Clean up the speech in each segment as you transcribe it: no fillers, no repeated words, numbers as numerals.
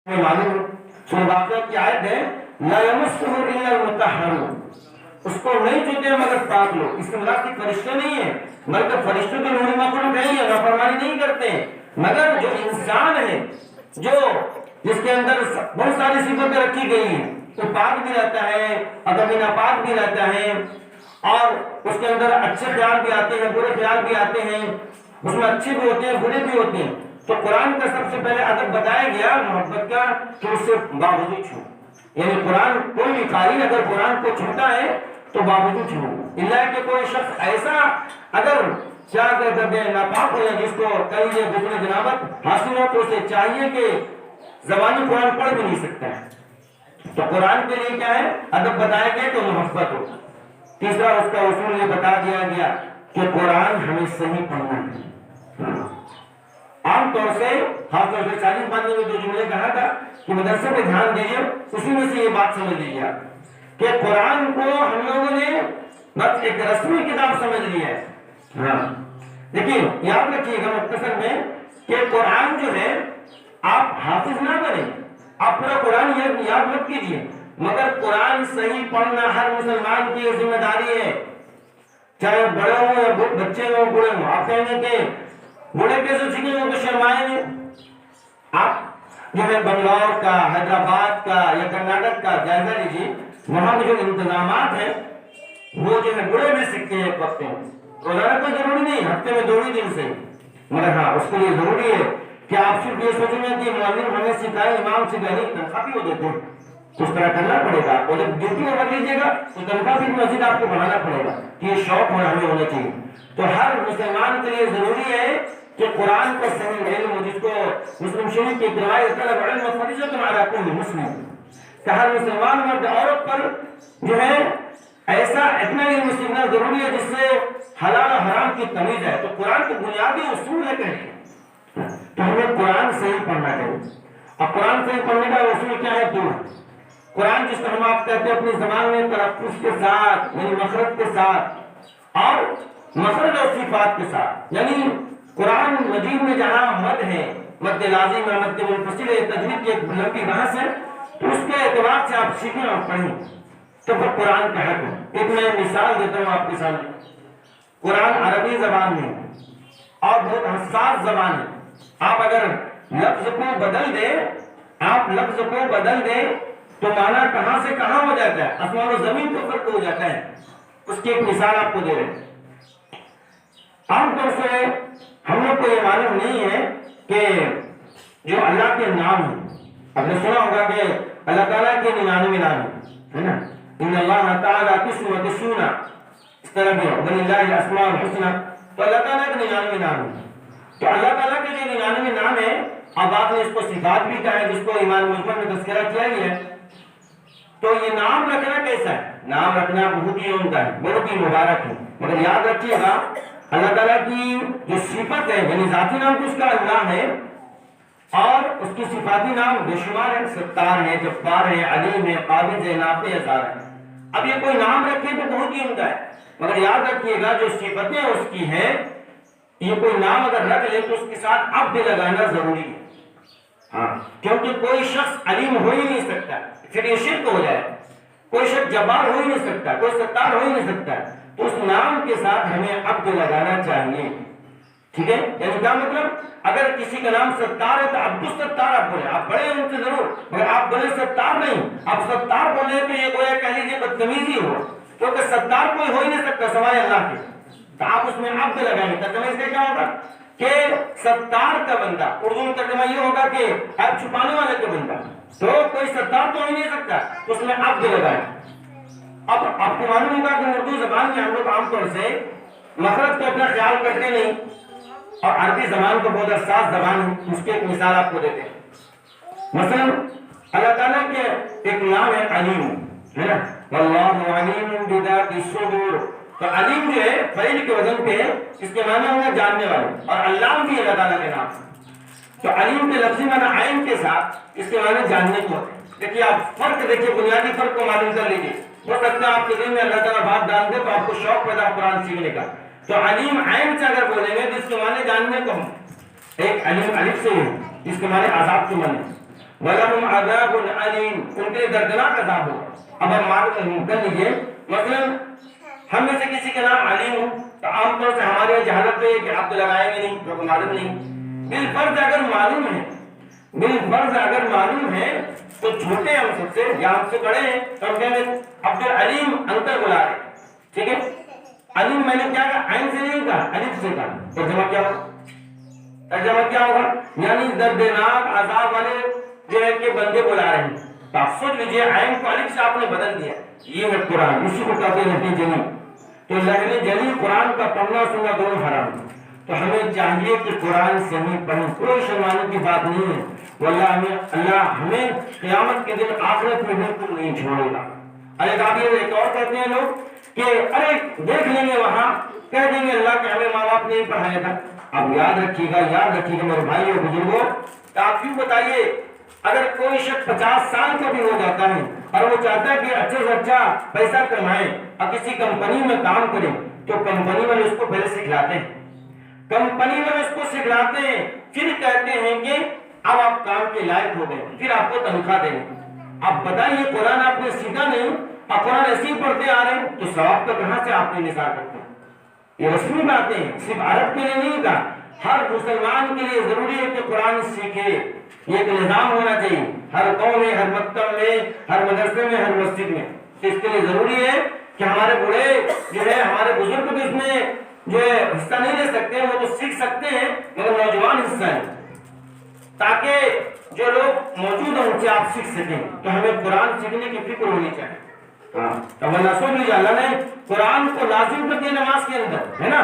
معلوم سورہ واقعہ کی آیت ہے لا یمسہ الا المطہرون، اس کو نہیں چھوتے مگر پاک لوگ. اس کے مراد صرف فرشتے نہیں ہیں بلکہ فرشتوں کے نوری مخلوق نہیں ہے، نافرمانی نہیں کرتے ہیں، مگر جو انسان ہے جو جس کے اندر بہت ساری صفتیں رکھی گئی ہیں تو پاک بھی رہتا ہے، ادب ناپاک بھی رہتا ہے، اور اس کے اندر اچھے خیال بھی آتے ہیں، برے خیال بھی آتے ہیں، اس میں اچھے بھی ہوتے ہیں برے بھی ہوتے ہیں. تو قرآن کا سب سے پہلے ادب بتایا گیا محبت کا کہ اس سے باوجود چھو، یعنی قرآن کوئی بھی قاری اگر قرآن کو چھوتا ہے تو باوجود چھو، اللہ کہ کوئی شخص ایسا اگر کیا کہتے ہیں ناپاک ہو جائے جس کو کہیں یہ غسل جنابت حاصل ہو تو اسے چاہیے کہ زبانی قرآن پڑھ بھی نہیں سکتا ہے. تو قرآن کے لیے کیا ہے ادب بتایا گیا کہ محبت ہو. تیسرا اس کا اصول یہ بتا دیا گیا کہ قرآن ہمیں صحیح پڑھنا ہے. عام طور سے خاص طور سے 40 باندھنے میں جو جملے کہا تھا کہ مدرسے پہ دھیان دیجیے، اسی میں سے یہ بات سمجھ لیجیے کہ قرآن کو ہم لوگوں نے بس ایک رسمی کتاب سمجھ لی ہے. ہاں دیکھیے یاد رکھیے گا مختصر میں کہ قرآن جو ہے آپ حافظ نہ بنیں، آپ پورا قرآن یاد مت کیجیے، مگر قرآن صحیح پڑھنا ہر مسلمان کی ذمہ داری ہے، چاہے بڑے ہوں یا بچے ہوں بوڑھے ہوں. آپ کہیں گے کہ بوڑھے کیسے سیکھیں گے تو شرمائیں گے. آپ جو ہے بنگلور کا، حیدرآباد کا یا کرناٹک کا جائزہ لیجیے، وہاں کے جو انتظامات ہیں وہ جو ہے بڑے بھی سیکھتے ہیں ایک وقت میں. روزانہ کوئی ضروری نہیں، ہفتے میں 2 ہی دن سے، مگر ہاں اس کے لیے ضروری ہے کہ آپ صرف یہ سوچیں گے کہ معلم ہمیں سکھائے، امام سکھائے، نہیں تنخواہ بھی وہ دیتے ہیں، اس طرح کرنا پڑے گا. اور جب ڈیوٹی اوور لیجیے گا تو تنخواہ بھی مزید آپ کو بڑھانا پڑے گا کہ یہ شوق ہمیں ہونا چاہیے. تو ہر مسلمان کے لیے ضروری ہے کہ قرآن کا صحیح علم ہو، جس کو مسلم شریف کی روایت طلب علم فریضۃ علی کل مسلم، کہ ہر مسلمان مرد عورت پر جو ہے ایسا اتنا علم سیکھنا ضروری ہے جس سے حلال و حرام کی تمیز ہے. تو قرآن کے بنیادی اصول ہے کہیں تو ہمیں قرآن صحیح پڑھنا چاہیے. اب قرآن صحیح پڑھنے کا اصول کیا ہے؟ 2. قرآن جس کو ہم آپ کہتے ہیں اپنی زبان میں تلفظ کے ساتھ یعنی مخرج کے ساتھ اور مخرج اور صفات کے ساتھ، یعنی قرآن مجید میں جہاں مد ہے، مد لازم ہے، مد منفصل ہے، تجوید کی ایک لمبی بحث ہے، تو اس کے اعتبار سے آپ سیکھیں اور پڑھیں تو پھر قرآن کا حق ہے. ایک میں مثال دیتا ہوں آپ کے سامنے. قرآن عربی زبان میں اور بہت حساس زبان ہے. آپ اگر لفظ کو بدل دیں، آپ لفظ کو بدل دیں تو معنی کہاں سے کہاں ہو جاتا ہے، آسمان و زمین کو فرق ہو جاتا ہے. اس کی ایک مثال آپ کو دے رہے ہیں. عام طور سے ہم لوگ کو یہ معلوم نہیں ہے کہ جو اللہ کے نام ہیں، آپ نے سنا ہوگا کہ اللہ تعالیٰ کے 99 نام ہے نا، ان اللہ تعالیٰ قسم و تسونا، اس طرح بھی وللہ الاسماء الحسنى، تو اللہ تعالیٰ کے 99 نام ہیں. تو اللہ تعالیٰ کے جو 99 نام ہیں، اب آپ نے اس کو صفات بھی کہا ہے جس کو ایمان مجمل میں تذکرہ کیا گیا ہے. تو یہ نام رکھنا کیسا ہے؟ نام رکھنا بہت ہی عمدہ ہے، بہت ہی مبارک ہے. مگر یاد رکھیے گا اللہ تعالیٰ کی جو صفت ہے یعنی ذاتی نام تو اس کا اللہ ہے، اور اس کی صفاتی نام بے شمار ہے، ستار ہے، جبار ہے، علیم ہے، قابض ہے، نافع ہے، ظاہر ہے. اب یہ کوئی نام رکھے تو بہت ہی عمدہ ہے، مگر یاد رکھیے گا جو صفتیں اس کی ہیں، یہ کوئی نام اگر رکھ لے تو اس کے ساتھ عبد لگانا ضروری ہے. ہاں کیونکہ کوئی شخص علیم ہو ہی نہیں سکتا، پھر یہ شرک ہو جائے. کوئی شخص جبار ہو ہی نہیں سکتا، کوئی ستار ہو ہی نہیں سکتا، تو اس نام کے ساتھ ہمیں عبد لگانا چاہیے. ٹھیک ہے، یعنی کیا مطلب؟ اگر کسی کا نام ستار ہے تو عبد الستار آپ بولے، آپ بڑے ان سے ضرور، مگر آپ بولے ستار نہیں. آپ ستار بولے تو یہ گویا کہہ لیجیے بدتمیزی ہو، کیونکہ ستار کوئی ہو ہی نہیں سکتا سوائے اللہ کے. تو آپ اس میں عبد لگائیں گے، ترجمہ اس کا کیا ہوگا کہ ستار کا بندہ. اردو میں ترجمہ یہ ہوگا کہ عیب چھپانے والے کا بندہ. تو کوئی ستار تو ہو ہی نہیں سکتا، تو اس میں عبد لگائیں. اب آپ کو معلوم ہوگا کہ اردو زبان میں ہم لوگ عام طور سے مخرج کو اپنا خیال کرتے نہیں، اور عربی زبان کو بہت حساس زبان ہے. اس کی ایک مثال آپ کو دیتے ہیں. مثلا اللہ تعالیٰ کے ایک نام ہے علیم، ہے نا، واللہ علیم بذات الصدور. تو علیم جو ہے فعل کے وزن پہ ہے، اس کے معنی ہوگا جاننے والے، اور علام بھی اللہ تعالیٰ کے نام. تو علیم کے لفظی معنی عین کے ساتھ اس کے معنی جاننے کو ہوتے ہیں. دیکھیے آپ فرق دیکھیے، بنیادی فرق کو معلوم کر لیجیے. ہو سکتا ہے آپ کے دل میں اللہ تعالیٰ بات ڈال دے تو آپ کو شوق پیدا قرآن سیکھنے کا. تو علیم عین سے اگر بولیں گے تو اس کے معنی جاننے کو ہم ایک علیم الف سے ہے جس کے معنی عذاب کے معنی، وَلَهُمْ عَذَابٌ عَلِيمٌ، ان کے لیے دردناک عذاب ہوگا۔ اب ہم معلوم کر لیجیے، مثلا ہم میں سے کسی کا نام علیم ہو تو عام طور سے ہمارے یہاں جہالت ہے کہ آپ تو لگائیں گے نہیں کیونکہ معلوم نہیں۔ بالفرض اگر معلوم ہے، بالفرض اگر معلوم ہے تو چھوٹے ہم سب سے یا ہم سے بڑے ہیں تو ہم کہیں گے عبد العلیم انکل بلا رہے، ٹھیک ہے؟ علیم میں نے کیا کہا؟ عین سے نہیں کہا، الف سے کہا۔ ترجمہ کیا ہوگا؟ ترجمہ کیا ہوگا؟ یعنی دردناک عذاب والے جو ہے کہ بندے بلا رہے ہیں۔ تو آپ سوچ لیجیے عین کو الف سے آپ نے بدل دیا، یہ ہے قرآن، اسی کو کہتے ہیں لہن جلی۔ تو لہن جلی قرآن کا پڑھنا سننا دونوں حرام ہے۔ تو ہمیں چاہیے کہ قرآن صحیح پڑھیں، کوئی شرمانے کی بات نہیں ہے، واللہ اللہ ہمیں قیامت کے دن آخرت میں بالکل نہیں چھوڑے گا۔ ایک اور کہتے ہیں لوگ کہ ارے دیکھ لیں گے وہاں، کہہ دیں گے اللہ کے ہمیں ماں باپ نہیں پڑھایا تھا۔ اب یاد رکھیے گا میرے بھائی اور بزرگوں، آپ کیوں بتائیے اگر کوئی شخص 50 سال کا بھی ہو جاتا ہے اور وہ چاہتا ہے کہ اچھے سے اچھا پیسہ کمائے اور کسی کمپنی میں کام کرے تو کمپنی والے اس کو پہلے سکھلاتے ہیں، کمپنی والے اس کو سکھلاتے ہیں، پھر کہتے ہیں کہ اب آپ کام کے لائق ہو گئے، پھر آپ کو تنخواہ دیں گے۔ اب بتائیے قرآن آپ نے سیکھا نہیں اور قرآن ایسے ہی پڑھتے آ رہے ہیں تو ثواب کا کہاں سے آپ نے نثار کرتے ہیں؟ یہ رسمی باتیں ہیں، صرف عرب کے لیے نہیں کہا، ہر مسلمان کے لیے ضروری ہے کہ قرآن سیکھے۔ یہ ایک نظام ہونا چاہیے ہر قوم میں، ہر مکتب میں، ہر مدرسے میں، ہر مسجد میں۔ اس کے لیے ضروری ہے کہ ہمارے بوڑھے جو ہے، ہمارے بزرگ بھی اس میں جو ہے حصہ نہیں لے سکتے، وہ تو سیکھ سکتے ہیں مگر نوجوان حصہ ہے، تاکہ جو لوگ موجود ہیں ان سے آپ سیکھ سکیں۔ تو ہمیں قرآن سیکھنے کی فکر ہونی چاہیے۔ اللہ نے قرآن کو لازم کر دیا نماز کے اندر، ہے نا؟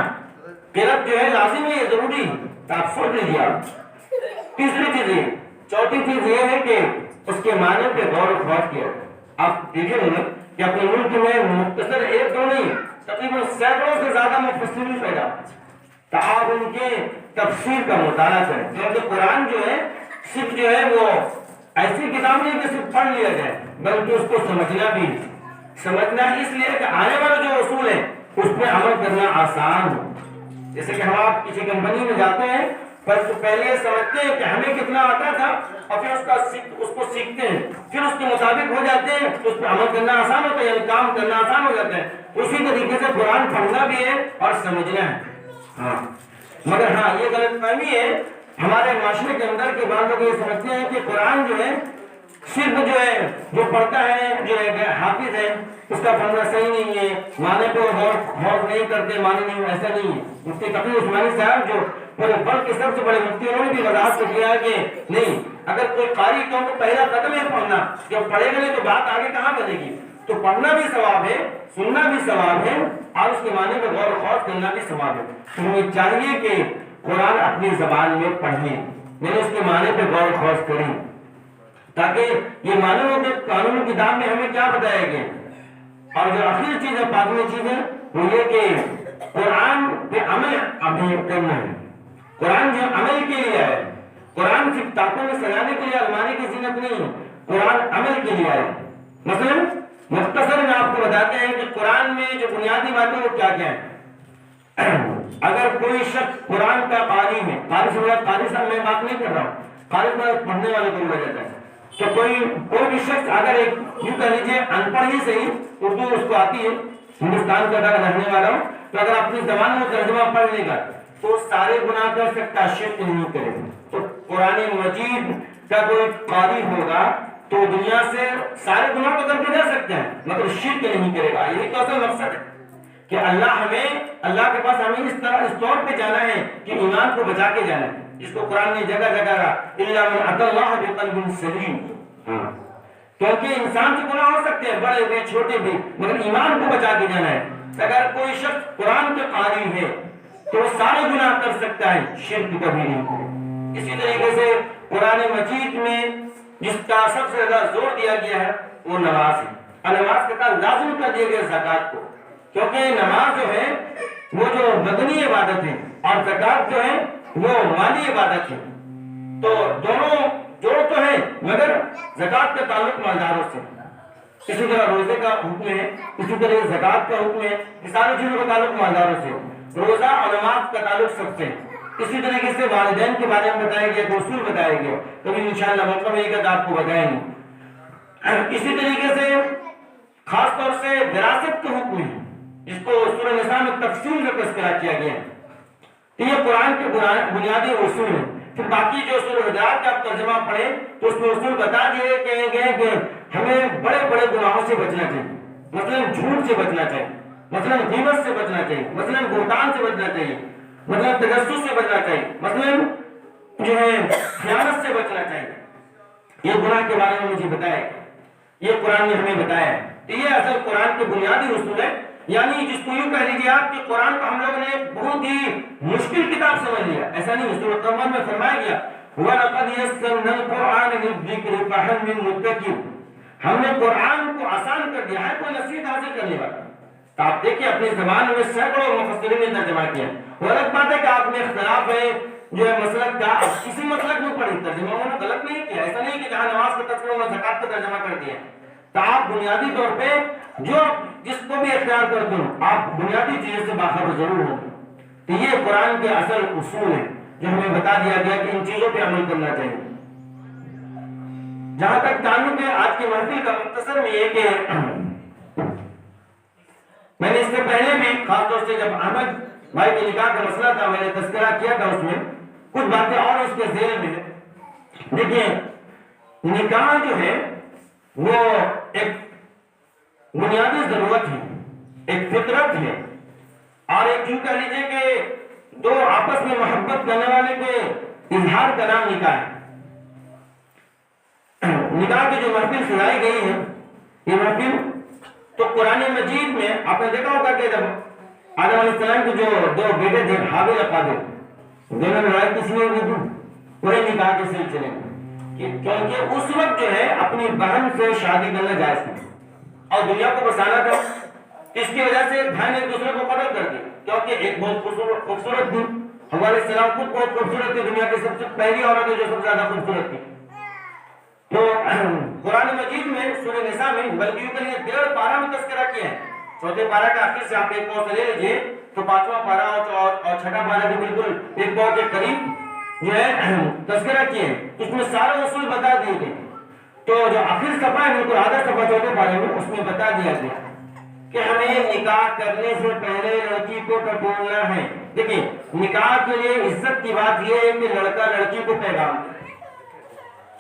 قرأت جو ہے لازم ہے، یہ ضروری ہے۔ تو آپ سوچ لیجیے۔ آپ تیسری چیز یہ، چوتھی چیز یہ ہے کہ اس کے معنی پہ غور و خوض کیا۔ آپ دیکھیں گے کہ اپنے ملک میں مختصر ایک دو نہیں، تقریباً سینکڑوں سے زیادہ مفسرین پیدا ہوتے ہیں۔ تو آپ ان کے تفسیر کا مطالعہ کریں، کیونکہ قرآن جو ہے صرف جو ہے وہ ایسی کتاب نہیں کہ صرف پڑھ لیا جائے، بلکہ اس کو سمجھنا بھی، سمجھنا اس لیے کہ آنے والا جو اصول ہے اس پہ عمل کرنا آسان ہو۔ جیسے کہ ہم آپ کسی کمپنی میں جاتے ہیں تو پہلے یہ سمجھتے ہیں کہ ہمیں کتنا آتا تھا اور پھر اس کو سیکھتے ہیں، پھر اس کے مطابق ہو جاتے ہیں تو اس پہ عمل کرنا آسان ہوتا ہے، یعنی کام کرنا آسان ہو جاتا ہے۔ اسی طریقے سے قرآن پڑھنا بھی ہے اور سمجھنا ہے۔ ہاں مگر ہاں یہ غلط فہمی ہے ہمارے معاشرے کے اندر کے بعض لوگ یہ سمجھتے ہیں کہ قرآن جو ہے صرف جو ہے جو پڑھتا ہے جو ہے حافظ ہے اس کا پڑھنا صحیح نہیں ہے، معنی پہ غور نہیں کرتے، معنی نہیں، ایسا نہیں ہے۔ مفتی تقی عثمانی صاحب جو پورے ملک کے سب سے بڑے مفتی، انہوں نے بھی وضاحت کیا ہے کہ نہیں، اگر کوئی قاری تو پہلا قدم ہے پڑھنا، جب پڑھے گا نہیں تو بات آگے کہاں بنے گی؟ تو پڑھنا بھی ثواب ہے، سننا بھی ثواب ہے اور اس کے معنی پہ غور و خوض کرنا بھی ثواب ہے۔ تو ہمیں چاہیے کہ قرآن اپنی زبان میں پڑھیں، یعنی اس کے معنی پہ غور و خوض کریں، تاکہ یہ معلوم ہو کہ قانون کتاب میں ہمیں کیا بتایا گیا۔ اور جو آخری چیز ہے، پانچویں چیز ہے وہ یہ کہ قرآن پہ عمل کرنا ہے۔ قرآن جو عمل کے لیے ہے، قرآن صرف تاکوں میں سجانے کے لیے، المانے کی زینت نہیں ہے، قرآن عمل کے لیے ہے۔ مثلا مختصر میں آپ کو بتاتے ہیں کہ قرآن میں جو بنیادی باتیں وہ کیا کیا ہیں۔ اگر کوئی شخص قرآن کا قاری ہے، قاری صاحب میں بات نہیں کر رہا ہوں، قاری صاحب پڑھنے والے کو بولا جاتا ہے، تو کوئی بھی شخص اگر ایک یوں کہہ لیجیے ان پڑھ ہی صحیح، اردو اس کو آتی ہے، ہندوستان کا اگر رہنے والا ہو تو اگر اپنی زبان میں ترجمہ پڑھ لے گا تو سارے گناہ کر سکتا، شرک نہیں کرے گا۔ تو قرآن مجید کا کوئی قاری ہوگا تو دنیا سے سارے گناہ کو کر کے جا سکتے ہیں مگر شرک نہیں کرے گا۔ یہی تو اصل مقصد ہے کہ اللہ کے پاس ہمیں اس طور پہ جانا ہے کہ ایمان کو بچا کے جانا ہے، جس کو قرآن نے جگہ جگہ الا من اتى الله بقلب سلیم، کیونکہ انسان سے گناہ ہو سکتے ہیں بڑے بھی چھوٹے بھی مگر ایمان کو بچا کے جانا ہے۔ اگر کوئی شخص قرآن کے قاری ہے تو وہ سارے گناہ کر سکتا ہے، شرک کبھی نہیں کرے۔ اسی طریقے سے قرآن مجید میں جس کا سب سے زیادہ زور دیا گیا ہے وہ نماز ہے، اور نماز کے ساتھ لازم کر دیا گیا زکوٰۃ کو، کیونکہ نماز جو ہے وہ جو بدنی عبادت ہے اور زکوٰۃ جو ہے وہ مالی عبادت ہے، تو دونوں جوڑ تو ہے مگر زکوٰۃ کا تعلق مالداروں سے، اسی طرح روزے کا حکم ہے، اسی طرح زکوٰۃ کا حکم ہے، یہ ساری چیزوں کا تعلق مالداروں سے، روزہ اور نماز کا تعلق سب سے، اسی طریقے سے والدین کے بارے میں بتایا گیا، اصول بتایا گیا، کبھی انشاءاللہ موقع ملے گا تو آپ کو بتائیں گے۔ اسی طریقے سے خاص طور سے وراثت کے حکم ہیں، جس کو سورہ نساء میں تفصیل سے تذکرہ کیا گیا ہے، تو یہ قرآن کے بنیادی اصول ہیں۔ پھر باقی جو سورہ حجرات کا آپ ترجمہ پڑھیں تو اس میں اصول بتا دیے گئے کہ ہمیں بڑے بڑے گناہوں سے بچنا چاہیے، مثلا جھوٹ سے بچنا چاہیے، مثلا غیبت سے بچنا چاہیے، مثلا بہتان سے بچنا چاہیے، مثلا تجسس سے بچنا چاہیے، مثلا جو ہے خیانت سے بچنا چاہیے۔ یہ گناہ کے بارے میں مجھے بتایا، یہ قرآن نے ہمیں بتایا ہے، تو یہ اصل قرآن کے بنیادی اصول ہے۔ یعنی جس کو یوں کہہ لیجیے آپ کہ قرآن کو ہم لوگوں نے بہت ہی مشکل کتاب سمجھ لیا، ایسا نہیں ہے۔ سورۃ قمر میں فرمایا گیا وَلَقَدْ يَسَّرْنَا الْقُرْآنَ لِلذِّكْرِ فَهَلْ مِن مُدَّكِرٍ، ہم نے قرآن کو آسان کر دیا ہے، کوئی نصیحت حاصل کرنے والا۔ تو آپ دیکھیں اپنی زبان میں سینکڑوں مفسرین نے ترجمہ کیا، وہ الگ بات ہے کہ آپ میں اختلاف ہے جو ہے مسلک کا، کسی مسلک میں پڑھی ترجمہ انہوں نے غلط نہیں کیا، ایسا نہیں کہ جہاں نماز کا تذکرہ انہوں نے زکات کا ترجمہ کر دیا۔ تو آپ بنیادی طور پہ جو جس کو بھی اختیار کرتے ہو آپ بنیادی چیزوں سے باخبر ضرور ہوں۔ تو یہ قرآن کے اصل اصول ہیں جو ہمیں بتا دیا گیا کہ ان چیزوں پہ عمل کرنا چاہیے۔ جہاں تک تعلق ہے آج کی محفل کا، مختصر میں یہ کہ میں نے اس سے پہلے بھی خاص طور سے جب احمد بھائی کے نکاح کا مسئلہ تھا میں نے تذکرہ کیا تھا، اس میں کچھ باتیں اور اس کے ذیل میں ہے۔ دیکھیں نکاح جو ہے وہ ایک بنیادی ضرورت ہے، ایک فطرت ہے، اور ایک یوں کہہ لیجیے کہ دو آپس میں محبت کرنے والے کے اظہار کا نام نکاح ہے۔ نکاح کی جو محفل سجائی گئی ہے یہ محفل تو قرآن مجید میں آپ نے دیکھا ہوگا کہ جب آدم علیہ السلام کے جو دو بیٹے تھے حابیل اور قابیل، دونوں میں لڑائی کس لیے ہوئی تھی؟ پورے نکاح کے سلسلے میں، کیونکہ اس وقت جو ہے اپنی بہن سے شادی کرنا جائز تھی اور دنیا کو بسانا تھا، اس کی وجہ سے بہن ایک دوسرے کو قتل کر دی، کیونکہ ایک بہت خوبصورت تھی، حوا علیہ السلام خود بہت خوبصورت تھی، دنیا کی سب سے پہلی عورت ہے جو سب سے زیادہ خوبصورت تھی۔ تو قرآن مجید میں سورہ نساء میں بلکہ یوں کہ 1.5 پارہ میں تذکرہ کیا ہے، چوتھے پارہ کا آخر سے آپ ایک پاؤں سے لے لیجیے تو 5واں پارہ اور چھٹا پارہ بھی بالکل ایک پاؤں کے قریب جو ہے تذکرہ کیے ہیں، اس میں سارے اصول بتا دیے گئے۔ تو جو آخر صفحہ ہے بالکل آدھا صفحہ چوتھے پارے میں اس میں بتا دیا گیا کہ ہمیں نکاح کرنے سے پہلے لڑکی کو ٹٹولنا ہے۔ دیکھیں نکاح کے لیے عزت کی بات یہ ہے کہ لڑکا لڑکی کو پیغام دے،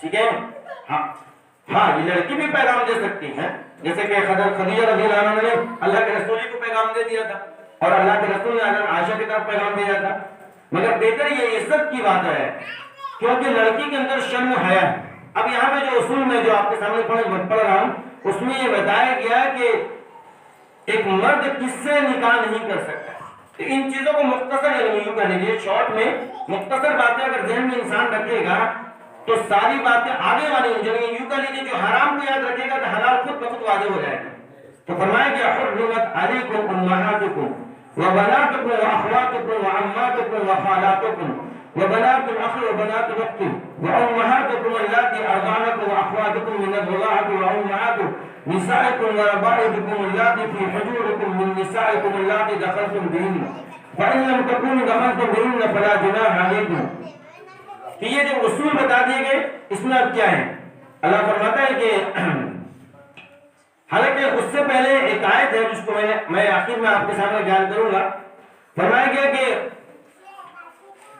ٹھیک ہے؟ ہاں یہ لڑکی بھی پیغام دے سکتی ہے، جیسے کہ حضرت خدیجہ رضی اللہ عنہا نے اللہ کے رسول کو پیغام دے دیا تھا اور اللہ کے رسول نے حضرت عائشہ کی طرف پیغام بھیجا تھا، مگر بہتر یہ عزت کی بات ہے کیونکہ لڑکی کے اندر شرم و حیا ہے۔ اب یہاں پہ جو اصول میں جو آپ کے سامنے پڑھ رہا ہوں اس میں یہ بتایا گیا کہ ایک مرد کس سے نکاح نہیں کر سکتا۔ تو ان چیزوں کو مختصر یوں کہہ لیجیے شارٹ میں مختصر باتیں اگر ذہن میں انسان رکھے گا تو ساری باتیں آگے والی ہو جائیں گی۔ یوں کہہ لیجیے جو حرام کو یاد رکھے گا تو حلال خود بخود واضح ہو جائے گا۔ تو فرمایا گیا حرمت علیکم امہاتکم وبناتکم واخواتکم وعماتکم وخالاتکم وبنات الاخ وبنات الاخت وامہاتکم اللاتي ارضعنکم واخواتکم من الرضاعة وامہات نسائکم وربائبکم اللاتي في حجورکم من نسائکم اللاتي دخلتم بهن فإن لم تكونوا دخلتم بهن فلا جناح علیکم۔ کہ یہ جو اصول بتا دیے گئے اس میں اب کیا ہے؟ اللہ فرماتا ہے کہ حالانکہ اس سے پہلے ایک آیت ہے جس کو میں آخر میں آپ کے سامنے بیان کروں گا۔ فرمایا گیا کہ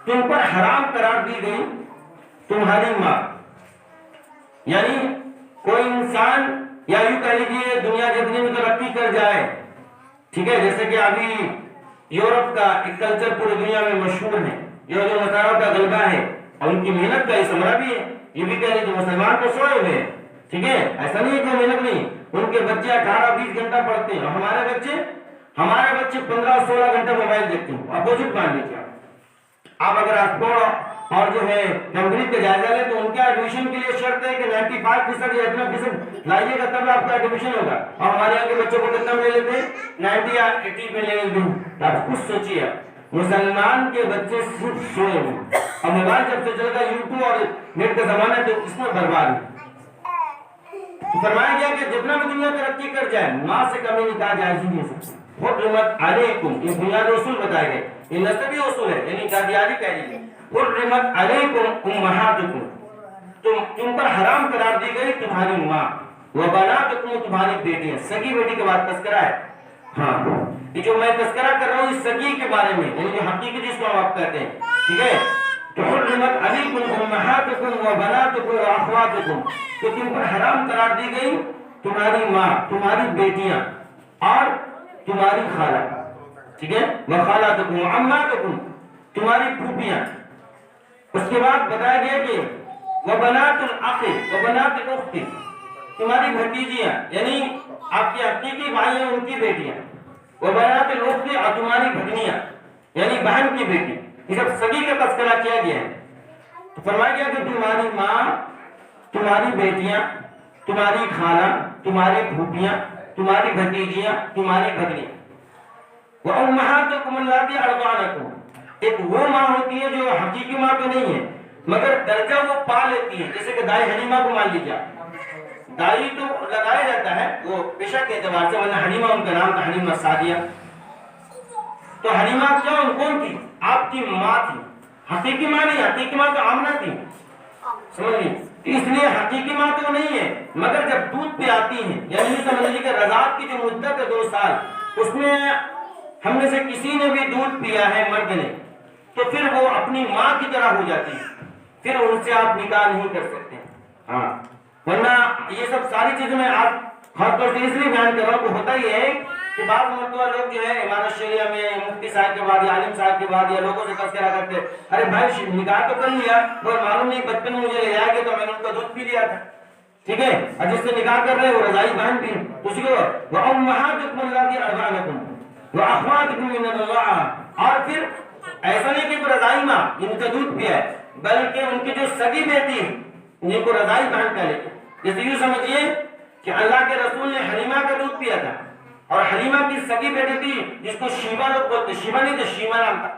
تم پر حرام قرار دی گئی تمہاری ماں، یعنی کوئی انسان یا یوں کہہ لیجیے دنیا جتنی بھی ترقی کر جائے، ٹھیک ہے، جیسے کہ ابھی یورپ کا ایک کلچر پوری دنیا میں مشہور ہے، جو نصارہ کا غلبہ ہے اور ان کی محنت کا یہ ثمرہ بھی ہے۔ یہ بھی کہہ لیجیے مسلمان تو سوئے ہوئے ہیں، ٹھیک ہے، ایسا نہیں ہے کہ محنت نہیں، ان کے بچے 18-20 گھنٹہ پڑھتے ہیں اور ہمارے بچے 15-16 گھنٹہ موبائل دیکھتے ہیں۔ اپوزٹ مان لیجیے آپ اگر آکسفورڈ اور جو ہے کیمبرج کا جائزہ لیں تو ان کے ایڈمیشن کے لیے شرط ہے کہ 95% یا اتنا فیصد لائیے گا تب آپ کا ایڈمیشن ہوگا، اور ہمارے یہاں کے بچوں کو کتنا لے لیتے ہیں 90 یا 80 پہ لے لیتے ہیں۔ آپ خود سوچیے مسلمان کے بچے صرف سوئے ہوئے اور موبائل جب سے چل گا یوٹیوب اور نیٹ کا زمانہ تو اس میں برباد ہے۔ فرمایا گیا کہ جتنا بھی دنیا ترقی کر جائے ماں سے کمی نکاح جائز ہی نہیں ہے۔ حرمت علیکم، یہ بنیادی اصول بتائے گئے یہ نسبی اصول ہے، یعنی قادیانی کہہ لیجیے. حرمت علیکم امہاتکم، تم پر حرام قرار دی گئی تمہاری ماں، وبناتکم، تمہاری بیٹیاں. سگی بیٹی کے بعد تذکرہ ہے. ہاں یہ جو میں تذکرہ کر رہا ہوں اس سگی کے بارے میں، یعنی جو حقیقی جس کو آپ کہتے ہیں، ٹھیک ہے. تو حرمت علیکم امہاتکم وبناتکم واخواتکم، تو تم پر حرام قرار دی گئی تمہاری ماں، تمہاری بیٹیاں اور تمہاری خالہ، ٹھیک ہے. وخالاتکم وعماتکم، تمہاری پھوپھیاں. اس کے بعد بتایا گیا کہ وبنات الاخ وبنات الاخت، تمہاری بھتیجیاں یعنی آپ کے حقیقی بھائی ہیں ان کی بیٹیاں. وبنات الاخت، اور تمہاری بھگنیاں یعنی بہن کی بیٹی. یہ سب سگی کا تذکرہ کیا گیا ہے. تو فرمایا گیا کہ تمہاری ماں، تمہاری بیٹیاں، تمہاری خالہ، تمہاری پھوپھیاں، تمہاری بھتیجیاں، تمہاری بھگنیاں. وَأُمَّهَاتُكُمُ اللَّاتِي أَرْضَعْنَكُمْ، ایک وہ ماں ہوتی ہے جو حقیقی ماں تو نہیں ہے مگر درجہ وہ پا لیتی ہے. جیسے کہ دائی حلیمہ کو مان لیجیے، دائی تو لگایا جاتا ہے وہ پیشہ کے اعتبار سے، ورنہ حلیمہ ان کا نام تھا، حلیمہ سعدیہ. تو حلیمہ کیا کون تھی؟ آپ کی ماں تھی، حقیقی ماں نہیں. حقیقی ماں تو آمنہ تھی، سمجھ لیجیے. اس لیے حقیقی ماں تو نہیں ہے مگر جب دودھ پہ آتی ہیں، یعنی سمجھ لیجیے کہ رضاعت کی جو مدت ہے 2 سال، اس میں ہم میں سے کسی نے بھی دودھ پیا ہے مرد نے، تو پھر وہ اپنی ماں کی طرح ہو جاتی ہے، پھر ان سے آپ نکاح نہیں کر سکتے. ہاں ورنہ یہ سب ساری چیزیں میں آپ خاص طور سے اس لیے بیان کر رہا ہوں کہ ہوتا یہ ہے کہ بعض مرتبہ لوگ جو ہے امارت شریعہ میں مفتی صاحب کے بعد یا عالم صاحب کے بعد یا لوگوں سے تذکرہ کرتے، ارے بھائی نکاح تو کر لیا اور معلوم نہیں بچپن میں مجھے لے جائے گا تو میں نے ان کا دودھ پی لیا تھا، ٹھیک ہے. اور جس سے نکاح کر رہے ہیں وہ رضائی بہن بھی اسی کو وَأُمَّهَاتُكُمُ اللَّاتِي أَرْضَعْنَكُمْ وَأَخْوَاتُكُم مِّنَ الرَّضَاعَةِ، اور پھر ایسا نہیں کہ وہ رضائی ماں ان کا دودھ پیا ہے بلکہ ان کی جو سگی بیٹی ہے جن کو رضائی بہن کہہ لیتے. جیسے یوں سمجھیے کہ اللہ کے رسول نے حلیمہ کا دودھ پیا تھا اور حلیمہ کی سگی بیٹی تھی جس کو شیبہ لوگ بولتے، شیبہ نہیں تو شیما نام تھا.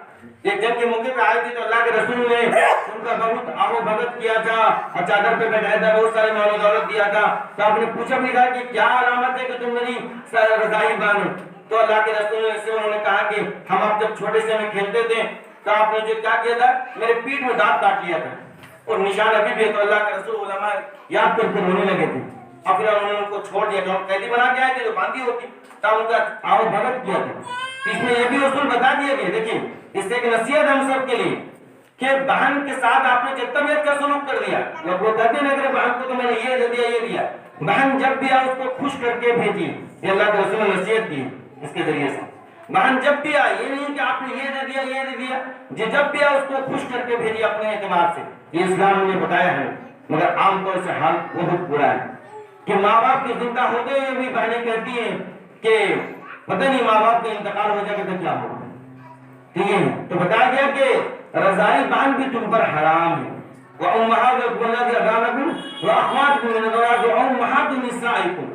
ایک جب کے موقع پہ آئی تھی تو اللہ کے رسول نے ان کا بہت آب و بھگت کیا تھا اور چادر پہ بیٹھایا تھا، بہت سارے مال و دولت دیا تھا. تو آپ نے پوچھا بھی تھا کہ کیا علامت ہے کہ تم میری رضائی بہن ہو؟ تو اللہ کے رسول سے انہوں نے کہا کہ ہم آپ جب چھوٹے سے میں کھیلتے تھے تو آپ نے جو کیا کیا تھا، میرے پیٹ میں دانت کاٹ لیا تھا اور نشان ابھی بھی ہے. تو اللہ کے رسول علماء یاد کر کے رونے لگے تھے اور پھر انہوں نے ان کو چھوڑ دیا. جو قیدی بنا کے آئے تھے جو باندھی ہوتی تب ان کا آؤ بھگت کیا تھا. اس میں یہ بھی اصول بتا دیا گیا. دیکھیں اس سے ایک نصیحت ہم سب کے لیے کہ بہن کے ساتھ آپ نے جتمیت کا سلوک کر دیا. لوگ وہ کہتے ہیں کہ بہن کو تو میں نے یہ دے دیا یہ دیا، بہن جب بھی آئے اس کو خوش کر کے بھیجیے. یہ اللہ کے رسول نے نصیحت دی اس کے ذریعے سے. بہن جب بھی آئے یہ نہیں کہ آپ نے یہ دے دیا یہ دے دیا، جب بھی آئے اس کو خوش کر کے بھیجیے اپنے اعتبار سے. یہ اسلام نے بتایا ہے مگر عام طور سے حال بہت برا ہے کہ ماں باپ کے زندہ ہوتے ہوئے بھی بہنیں کہتی ہیں کہ پتہ نہیں ماں باپ کا انتقال ہو جائے گا تو کیا ہوگا. ٹھیک ہے، تو بتایا گیا کہ رضائی بہن بھی تم پر حرام ہے. وَأُمَّهَاتُكُمُ اللَّاتِي أَرْضَعْنَكُمْ وَأَخْوَاتُكُم مِّنَ الرَّضَاعَةِ وَأُمَّهَاتُ نِسَائِكُمْ.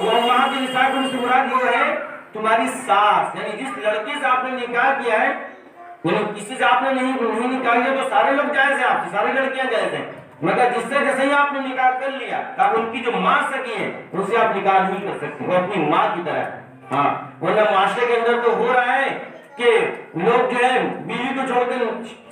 وَأُمَّهَاتُ نِسَائِكُم سے مراد یہ ہے تمہاری ساس، یعنی جس لڑکی سے آپ نے نکاح کیا ہے، یعنی کسی سے آپ نے نہیں نکاح کیا تو سارے لوگ جائز ہیں، آپ سے ساری لڑکیاں جائز ہیں، مگر جس سے جیسے ہی آپ نے نکاح کر لیا تب ان کی جو ماں سکی ہے ان سے آپ نکاح نہیں کر سکتے، وہ اپنی ماں کی طرح ہے. ہاں ورنہ معاشرے کے اندر تو ہو رہا ہے کہ لوگ جو ہے بیوی کو چھوڑ کر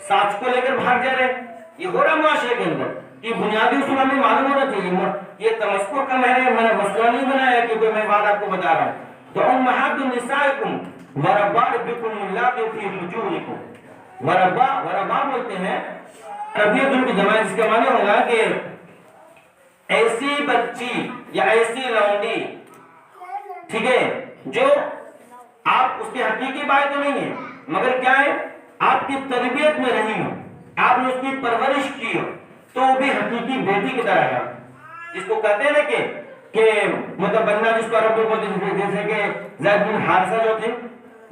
ساس کو لے کر بھاگ جا رہے ہیں. یہ ہو رہا معاشرے کے اندر. یہ بنیادی اصول ہمیں معلوم ہونا چاہیے. یہ تمسکر کا میں نے مسئلہ نہیں بنایا کہ میں بات آپ کو بتا رہا ہوں. تو امہات نسائکم وربائبکم اللاتی فی حجورکم. وربا بولتے ہیں عربیت کی جمع، اس کا معنی ہوگا کہ ایسی بچی یا ایسی لونڈی، ٹھیک ہے، جو آپ اس کے حقیقی بھائی تو نہیں ہے مگر کیا ہے آپ کی تربیت میں رہی ہو، آپ نے اس کی پرورش کی ہو تو وہ بھی حقیقی بیٹی کی طرح ہے. جس کو کہتے ہیں نا کہ مطلب بندہ جس کو عرب میں بولتے ہیں، جیسے کہ زید بن حارثہ جو تھے،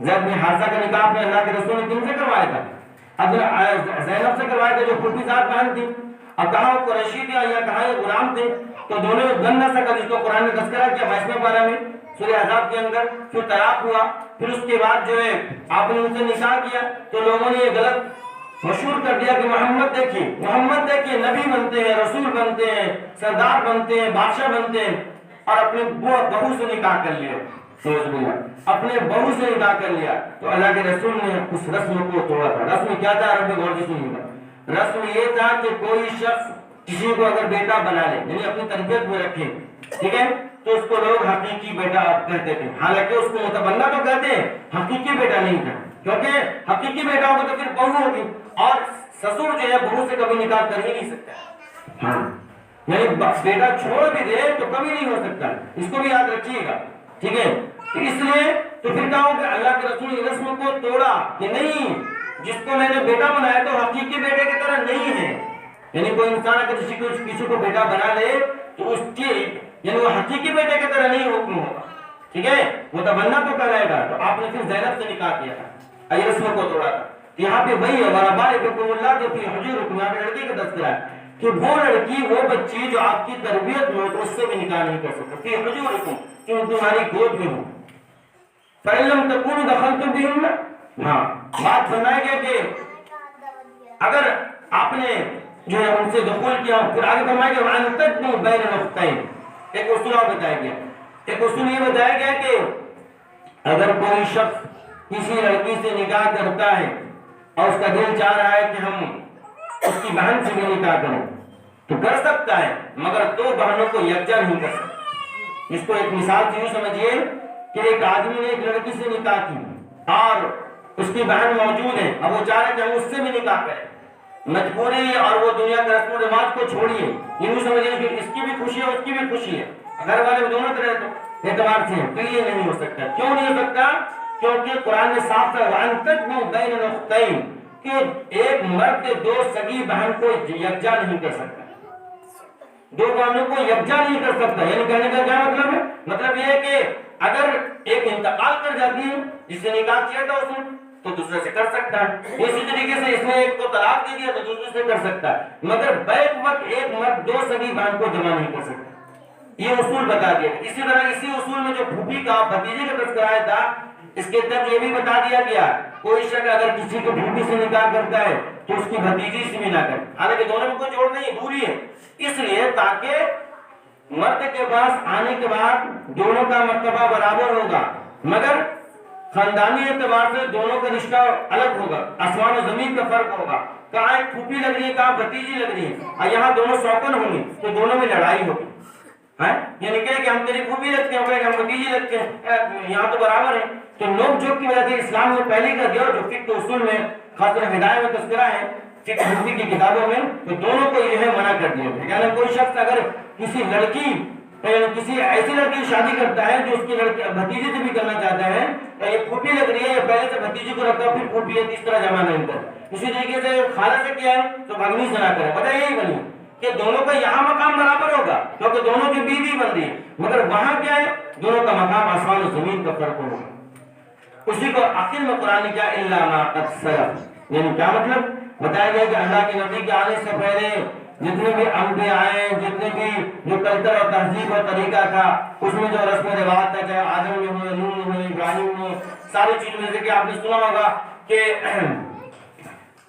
زید بن حارثہ کا نکاح اپنے اللہ کے رسول نے کن سے کروایا تھا؟ زینب سے کروایا تھا جو خود ذات بہن تھی. اب کہاں وہ قریشی تھے یا کہاں یہ غلام تھے، تو دونوں میں بن نہ سکا، جس کو قرآن نے تذکرہ کیا 22ویں پارہ میں سورہ احزاب کے اندر. پھر طلاق ہوا، پھر اس کے بعد جو ہے آپ نے ان سے نکاح کیا تو لوگوں نے یہ غلط مشہور کر دیا کہ محمد دیکھیے نبی بنتے ہیں، رسول بنتے ہیں، سردار بنتے ہیں، بادشاہ بنتے ہیں، اور اپنے بہو سے نکاح کر لیا. اپنے بہو سے نکاح کر لیا تو اللہ کے رسول نے اس رسم کو توڑا تھا. رسم کیا تھا؟ رب غور سے سنیے گا. رسم یہ تھا کہ کوئی شخص کسی کو اگر بیٹا بنا لے یعنی اپنی تربیت میں رکھے, ٹھیک ہے, تو اس کو لوگ حقیقی بیٹا کہتے تھے. حالانکہ اس کو متبنہ تو کہتے ہیں, حقیقی بیٹا نہیں تھا, کیونکہ حقیقی بیٹا ہوگا تو پھر بہو ہوگی, اور سسر جو ہے بہو سے کبھی نکاح کر ہی نہیں سکتا. ہاں یعنی بیٹا چھوڑ بھی دے تو کبھی نہیں ہو سکتا, اس کو بھی یاد رکھیے گا, ٹھیک ہے. اس لیے تو پھر کہا کہ اللہ کے رسول نے رسم کو توڑا کہ نہیں, جس کو میں نے بیٹا بنایا تو حقیقی بیٹے کی طرح نہیں ہے. یعنی کوئی انسان اگر کسی کو بیٹا بنا لے تو اس کی یعنی وہ حقیقی بیٹے کی طرح نہیں حکم ہوگا, ٹھیک ہے, وہ تبنہ تو کرائے گا. تو آپ نے پھر زینب سے نکاح کیا تھا, یہ رسم کو توڑا تھا. یہاں پہ وہی ہے وَرَبَائِبُكُمُ اللَّاتِي فِي حُجُورِكُمْ, یہاں پہ لڑکی کا تذکرہ ہے کہ وہ لڑکی وہ بچی جو آپ کی تربیت میں تو اس سے بھی نکاح نہیں کر سکتے. فی حجورکم, جو تمہاری گود میں ہو. فَإِن لَمْ تَكُونُوا دَخَلْتُمْ بِهِنَّ, ہاں بات فرمایا گیا کہ اگر آپ نے جو ہے ان سے دخول کیا, پھر آگے فرمایا گیا وَأَن تَجْمَعُوا بَيْنَ الْأُخْتَيْنِ, ایک اصول بتایا گیا. ایک اصول یہ بتایا گیا کہ اگر کوئی شخص کسی لڑکی سے نکاح کرتا ہے اور اس کا دل چاہ رہا ہے کہ ہم اس کی بہن سے بھی نکاح کریں تو کر سکتا ہے, مگر دو بہنوں کو یکجا نہیں کر سکتا. اس کو ایک مثال سے یوں سمجھیے کہ ایک آدمی نے ایک لڑکی سے نکاح کی اور اس کی بہن موجود ہے, اب وہ چاہ رہے کہ ہم اس سے بھی نکاح کریں, مجبوری اور وہ دنیا کے رسم و رواج کو چھوڑیے, یوں سمجھیے کہ اس کی بھی خوشی ہے اس کی بھی خوشی ہے, گھر والے دونوں طرح اعتبار سے ہیں, تو یہ نہیں ہو سکتا. کیوں نہیں ہو سکتا؟ کیونکہ قرآن نے صاف کہا وَأَن تَجْمَعُوا بَيْنَ الْأُخْتَيْنِ, کہ ایک مرد دو سگی بہن کو یکجا نہیں کر سکتا, دو بہنوں کو یکجا نہیں کر سکتا. یعنی کہنے کا کیا مطلب ہے؟ مطلب یہ ہے کہ اگر ایک انتقال کر جاتی ہے جس سے نکاح کیا تھا اس نے تو دوسرے سے کر سکتا ہے, اسی طریقے سے اس نے ایک کو طلاق دے دیا تو دوسرے سے کر سکتا ہے, مگر بیک وقت ایک مرد دو سگی بہن کو جمع نہیں کر سکتا. یہ اصول بتا دیا. اسی طرح اسی اصول میں جو پھوپھی کا بھتیجے کا تذکرہ آیا تھا, اس کے تحت یہ بھی بتا دیا گیا کوئی شخص اگر کسی کو پھوپھی سے نکاح کرتا ہے تو اس کی بھتیجی سے بھی نہ کرے, حالانکہ دونوں میں کوئی جوڑ نہیں, دوری ہے, اس لیے تاکہ مرد کے پاس آنے کے بعد دونوں کا مرتبہ برابر ہوگا, مگر خاندانی اعتبار سے دونوں کا رشتہ الگ ہوگا, آسمان و زمین کا فرق ہوگا. کہاں ایک پھوپھی لگ رہی ہے, کہاں بھتیجی لگ رہی ہے, اور یہاں دونوں سوکن ہوں گی تو دونوں میں لڑائی ہوگی. یہ نہیں کہ ہم تیری پھوپھی لگتے ہیں, ہم بھتیجی لگتے ہیں, یہاں تو برابر ہے. تو لوگ جو کی وجہ سے اسلام نے پہلے کر دیا, جو فقہ اصول میں خاص طور ہدایت میں تذکرہ ہے فقہ حنفی کی کتابوں میں, تو دونوں کو یہ منع کر دیا. یعنی کوئی شخص اگر کسی لڑکی کسی ایسی لڑکی کی شادی کرتا ہے جو اس کی لڑکی بھتیجے سے بھی کرنا چاہتا ہے, تو یہ پھوپھی لگ رہی ہے, یا پہلے سے بھتیجی کو رکھتا پھر پھوپھی ہے, اس طرح جمع نہیں کرتا. اسی طریقے سے خالہ سے کیا ہے تو بھگنی سے نہ کرے. وجہ یہی بنی کہ دونوں کا یہاں مقام برابر ہوگا کیونکہ دونوں کی بیوی بن رہی ہے, مگر وہاں کیا ہے دونوں کا مقام آسمان و زمین کا فرق ہوگا. اسی کو آخر میں قرآن نے کیا الا ما قد سلف, یعنی کیا مطلب بتایا گیا کہ اللہ کے نبی کے آنے سے پہلے جتنے بھی انبیاء آئے, جتنے بھی جو کلچر اور تہذیب اور طریقہ تھا اس میں جو رسم و رواج تھا, چاہے آدم میں ہو, نوح میں ہو, ابراہیم میں, ساری چیزوں میں سے کہ آپ نے سنا ہوگا کہ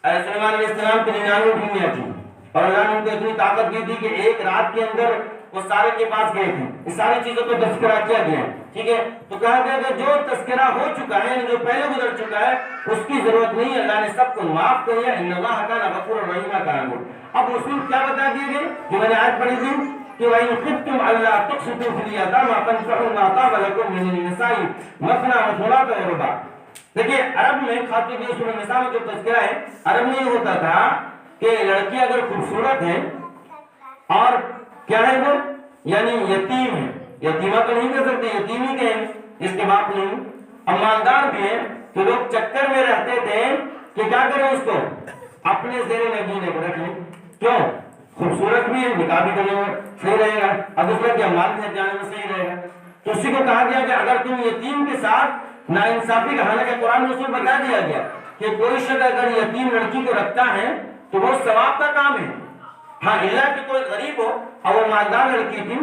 سلیمان علیہ السلام کی 99 بیویاں تھیں اور اللہ نے ان کو اتنی طاقت دی تھی کہ ایک رات کے اندر وہ سارے کے پاس گئے تھے. اس ساری چیزوں کو تذکرہ کیا گیا ہے, ٹھیک ہے. تو کہا گیا کہ جو تذکرہ ہو چکا ہے, جو پہلے گزر چکا ہے, اس کی ضرورت نہیں ہے, اللہ نے سب کو معاف کر دیا. ان اللہ کان غفور رحیم کان. اب اصول کیا بتا دیے گئے جو میں نے آج پڑھی تھی کہ وَإِن خِفْتُمْ أَلَّا تُقْسِطُوا فِي الْيَتَامَىٰ فَانكِحُوا مَا طَابَ لَكُم مِّنَ النِّسَاءِ مَثْنَىٰ وَثُلَاثَ وَرُبَاعَ. دیکھیے عرب میں خاص طور پر سورۃ النساء میں جو تذکرہ ہے, عرب میں یہ ہوتا تھا کہ لڑکی اگر خوبصورت ہے اور کیا ہے وہ یعنی یتیم ہے, یتیمہ تو نہیں کہہ سکتے, یتیم ہی کہیں, اس کے باپ نہیں, اور مالدار بھی ہے, تو لوگ چکر میں رہتے تھے کہ کیا کریں اس کو اپنے زیر نگین رکھ لیں. کیوں؟ خوبصورت بھی ہے, نکاح بھی کرنے میں صحیح رہے گا, اور دوسرا کیا مال میں جانے میں صحیح رہے گا. تو اسی کو کہا گیا کہ اگر تم یتیم کے ساتھ ناانصافی کا, حالانکہ قرآن میں اصول بتا دیا گیا کہ کوئی شخص اگر یتیم لڑکی کو رکھتا ہے تو وہ ثواب کا کام ہے. ہاں اللہ کہ کوئی غریب ہو اور وہ مالدار لڑکی تھی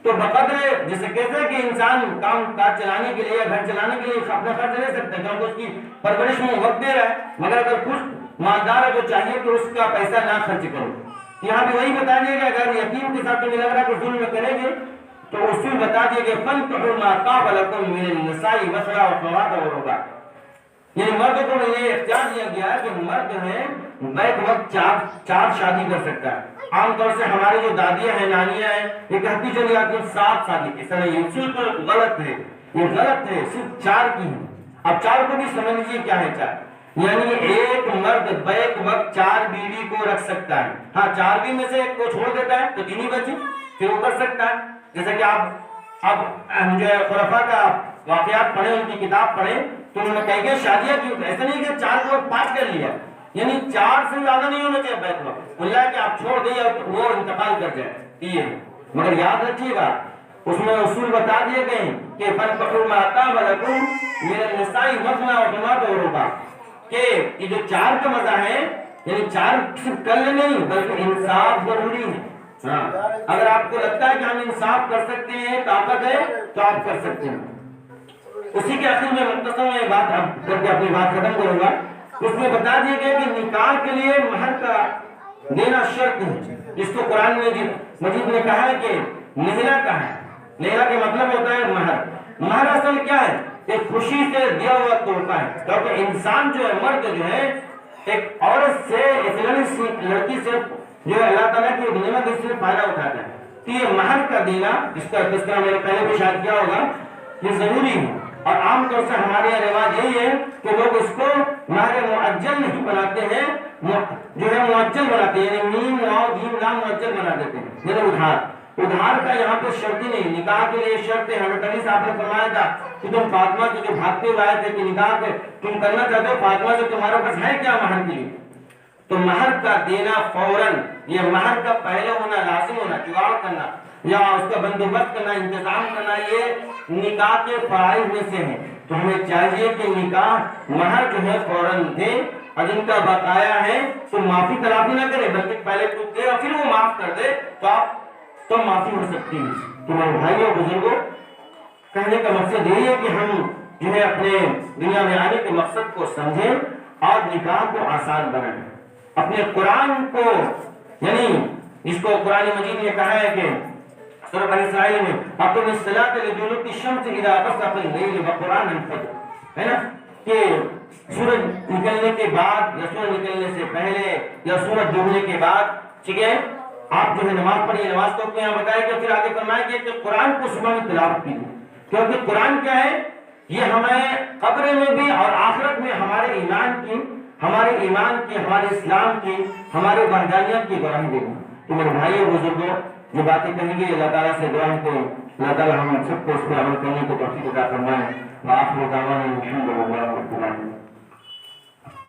تو بقدر جیسے کہتے ہیں کہ انسان کام کاج چلانے کے لیے یا گھر چلانے کے لیے اپنا خرچ لے سکتا ہے کیونکہ اس کی پرورش میں وقت دے رہا ہے, مگر اگر خوش مالدار ہے تو چاہیے کہ اس کا پیسہ نہ خرچ کرو. یہاں بھی وہی بتا دیا کہ اگر یتیم کے ساتھ تمہیں لگ رہا ہے کہ ظلم کریں گے تو اصول بتا دیے کہ فَانكِحُوا مَا طَابَ لَكُم مِّنَ النِّسَاءِ مَثْنَىٰ وَثُلَاثَ وَرُبَاعَ، یعنی مرد کو یہ اختیار دیا گیا ہے کہ مرد جو ہے بیک وقت چار شادی کر سکتا ہے. عام طور سے ہماری جو دادیاں ہیں، نانیاں ہیں، یہ کہتی چلی آتی ہیں 7 شادی کی. سر یہ بالکل غلط ہے، یہ غلط ہے، صرف 4 کی ہے. اب 4 کو بھی سمجھ لیجیے کیا ہے 4، یعنی ایک مرد بیک وقت 4 بیوی کو رکھ سکتا ہے. ہاں 4 بیوی میں سے ایک کو چھوڑ دیتا ہے تو 3 ہی بچی، پھر وہ کر سکتا ہے. جیسے کہ آپ اب جو ہے خلفاء کا واقعات پڑھیں، ان کی کتاب پڑھیں تو انہوں نے کئی شادیاں کی. ایسا نہیں کہ 4 کو 5 کر لیا، یعنی 4 سے زیادہ نہیں ہونا چاہیے بیک وقت. اللہ کہ آپ چھوڑ دیں اور وہ انتقال کر جائے یہ. مگر یاد رکھیے گا اس میں اصول بتا دیے گئے کہ فَانكِحُوا مَا طَابَ لَكُم مِّنَ النِّسَاءِ مَثْنَىٰ وَثُلَاثَ وَرُبَاعَ، کہ یہ جو 4 کا مزہ ہے، یعنی 4 صرف کر لیں نہیں بلکہ انصاف ضروری ہے. ہاں اگر آپ کو لگتا ہے کہ ہم انصاف کر سکتے ہیں، طاقت ہے تو آپ کر سکتے ہیں. اسی کے آخر میں مختصر میں بات اب کر کے اپنی بات ختم کروں گا. اس میں بتا دیا گیا کہ نکاح کے لیے مہر کا دینا شرط ہے، جس کو قرآن مجید نے کہا ہے کہ نہلا کا ہے. نہلا کا مطلب ہوتا ہے مہر. مہر اصل کیا ہے؟ ایک خوشی سے دیا ہوا تحفہ ہے. کیونکہ انسان جو ہے، مرد جو ہے، ایک عورت سے، ایک لڑکی سے جو ہے اللہ تعالیٰ کی نعمت اس سے فائدہ اٹھاتا ہے. تو یہ مہر کا دینا، جس کا تذکرہ میں نے پہلے بھی شاید کیا ہوگا، یہ ضروری ہے. اور عام طور سے ہمارے یہاں رواج یہی ہے کہ لوگ اس کو مہر معجل نہیں بناتے ہیں، جو ہے معجل بناتے ہیں، یعنی میم واو جیم لام معجل بنا دیتے ہیں. یعنی ادھار کا یہاں پہ شرط ہی نہیں. نکاح کے لیے شرط ہے. حضرت علی صاحب نے فرمایا تھا کہ تم فاطمہ سے جو بھاگتے ہوئے آئے تھے کہ نکاح کے تم کرنا چاہتے ہو، فاطمہ سے تمہارے پاس ہے کیا مہر کے لیے؟ تو مہر کا دینا فوراً، یہ مہر کا پہلے ہونا، لازم ہونا، جگاڑ کرنا یا اس کا بندوبست کرنا، انتظام کرنا، یہ نکاح کے فرائض میں سے ہے. تو ہمیں چاہیے کہ نکاح مہر جو ہے فوراً دیں، اور جن کا بقایا ہے تو معافی تلافی نہ کرے بلکہ پہلے کچھ دے اور پھر وہ معاف کر دے تو معافی ہو سکتی ہے. تو میرے بھائیوں بزرگوں، کہنے کا مقصد یہی ہے کہ ہم جو ہے اپنے دنیا میں آنے کے مقصد کو سمجھیں اور نکاح کو آسان بنائیں. اپنے قرآن کو، یعنی جس کو قرآن مجید نے کہا ہے کہ سورہ بنی اسرائیل میں اقم الصلاۃ لدلوک الشمس اذا غسق الليل وقرآن الفجر، ہے نا، کہ سورج نکلنے کے بعد یا سورج نکلنے سے پہلے یا سورج ڈوبنے کے بعد، ٹھیک ہے، آپ جو ہے نماز پڑھیے. نماز کو یہاں بتایا کہ پھر آگے فرمایا کہ قرآن کو صبح میں تلاوت کیجیے. کیونکہ قرآن کیا ہے؟ یہ ہمیں قبر میں بھی اور آخرت میں ہمارے ایمان کی، ہمارے اسلام کی، ہمارے وحدانیت کی گواہی دے گا. تو میرے بھائیوں بزرگوں، جو باتیں کہیں گے اللہ تعالیٰ سے دعا ہے کہ اللہ تعالیٰ ہم سب کو اس پر عمل کرنے کو توفیق عطا فرمائے. وآخر دعوانا الحمد للہ رب العالمین.